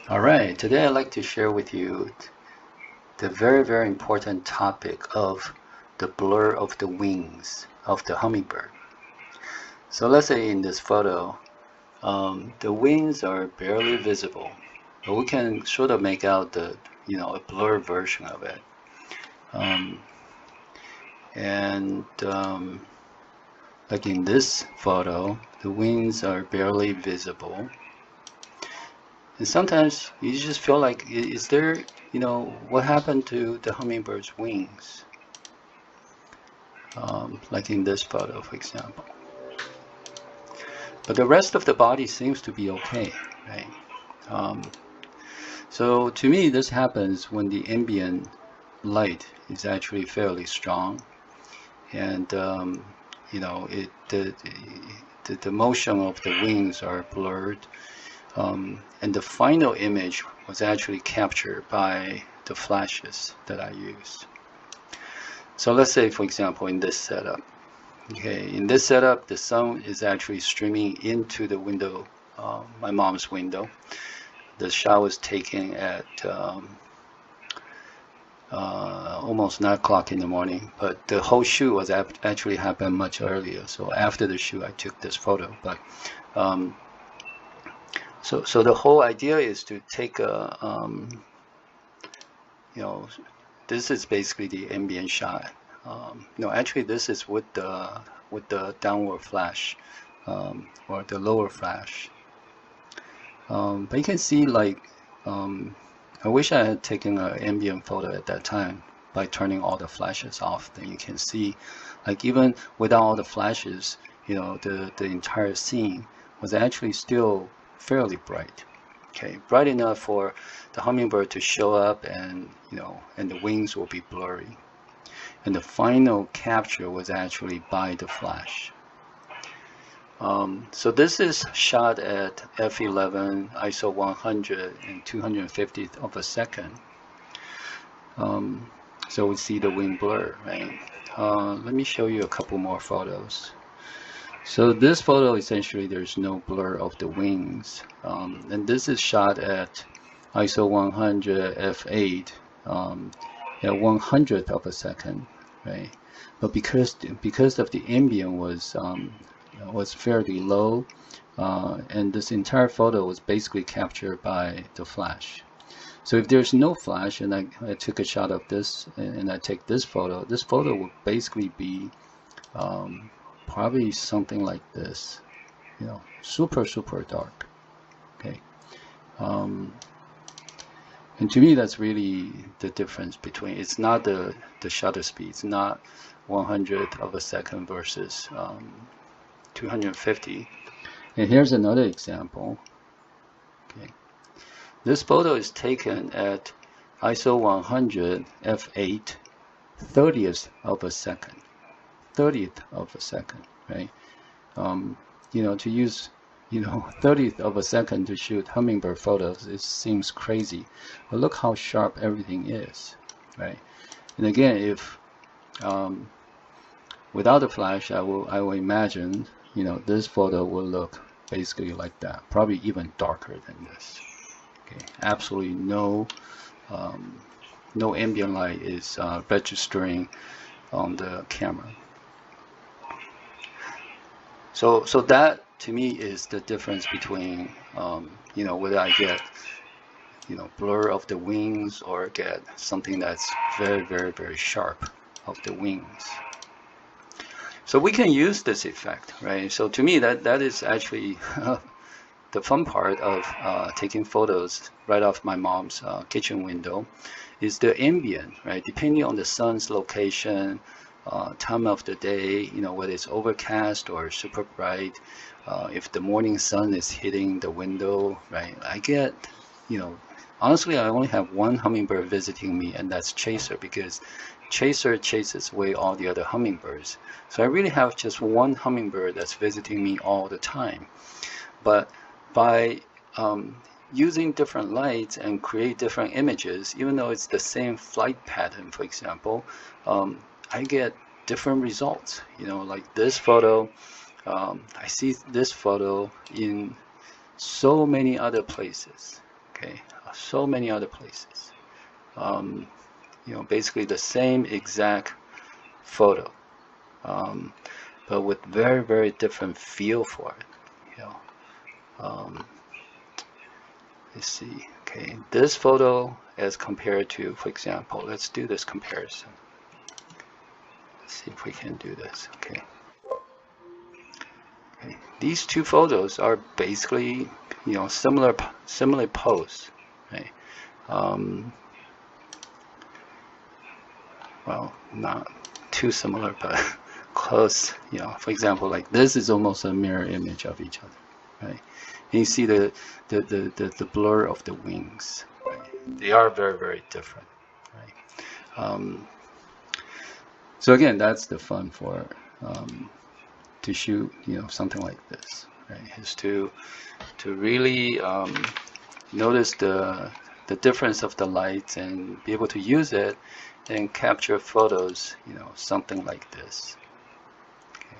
All right, today I'd like to share with you the very important topic of the blur of the wings of the hummingbird. So let's say in this photo, the wings are barely visible, but we can sort of make out a blur version of it. Um, and like in this photo, the wings are barely visible. And sometimes you just feel like, is there, what happened to the hummingbird's wings? Like in this photo, for example. But the rest of the body seems to be okay, right? Um, so to me, this happens when the ambient light is actually fairly strong, and the motion of the wings are blurred, and the final image was actually captured by the flashes that I used. So let's say, for example, in this setup. Okay, in this setup, the sun is actually streaming into the window, my mom's window. The shot was taken at almost 9 o'clock in the morning, but the whole shoot was actually happened much earlier. So after the shoot, I took this photo. But so the whole idea is to take a, this is basically the ambient shot. No, actually, this is with the downward flash, or the lower flash. But you can see, like, I wish I had taken an ambient photo at that time by turning all the flashes off. Then you can see, like, even without all the flashes, the entire scene was actually still fairly bright. Okay, bright enough for the hummingbird to show up, and and the wings will be blurry. And the final capture was actually by the flash. So this is shot at f11, ISO 100 and 250th of a second. So we see the wing blur, right? Let me show you a couple more photos. So this photo, essentially, there's no blur of the wings. And this is shot at ISO 100 f8, at 100th of a second, right? But because of the ambient was fairly low, and this entire photo was basically captured by the flash. So if there's no flash, and I took a shot of this, and I take this photo would basically be probably something like this, super dark. Okay. And to me, that's really the difference between, it's not the shutter speed, it's not 100th of a second versus 250. And here's another example. Okay. This photo is taken at ISO 100 f8, 30th of a second. 30th of a second, right? To use 30th of a second to shoot hummingbird photos, it seems crazy, but look how sharp everything is, right? And again, if without the flash, I will imagine this photo will look basically like that, probably even darker than this. Okay, absolutely no ambient light is registering on the camera. So that to me is the difference between whether I get blur of the wings or get something that's very sharp of the wings. So we can use this effect, right? So to me, that is actually the fun part of taking photos right off my mom's kitchen window, is the ambient, right? Depending on the sun's location, time of the day, whether it's overcast or super bright, if the morning sun is hitting the window, right? I get, honestly, I only have one hummingbird visiting me, and that's Chaser, because Chaser chases away all the other hummingbirds. So I really have just one hummingbird that's visiting me all the time. But by using different lights and create different images, even though it's the same flight pattern, for example, I get different results. Like this photo, I see this photo in so many other places. Okay, so many other places. Basically the same exact photo, but with very, very different feel for it. You know, let's see. Okay, this photo as compared to, for example, let's do this comparison. Let's see if we can do this. Okay. Okay. These two photos are basically, similar pose. Right? Well, not too similar, but close. For example, like this is almost a mirror image of each other, right? And you see the blur of the wings. Right? They are very, very different, right? So again, that's the fun for to shoot, something like this, right? Is to really notice the difference of the lights and be able to use it and capture photos, something like this. Okay.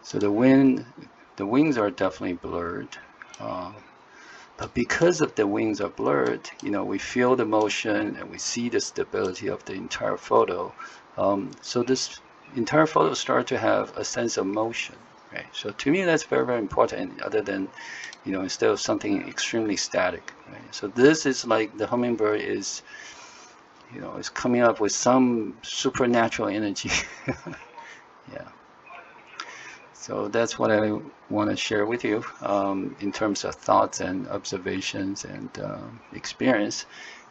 So the wings are definitely blurred, but because of the wings are blurred, we feel the motion and we see the stability of the entire photo. So this entire photo starts to have a sense of motion, right? So to me, that's very, very important. Other than, instead of something extremely static, right? So this is like the hummingbird is. Is coming up with some supernatural energy. Yeah. So that's what I want to share with you in terms of thoughts and observations and experience.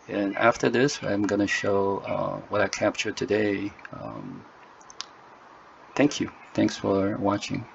And after this, I'm going to show what I captured today. Thank you. Thanks for watching.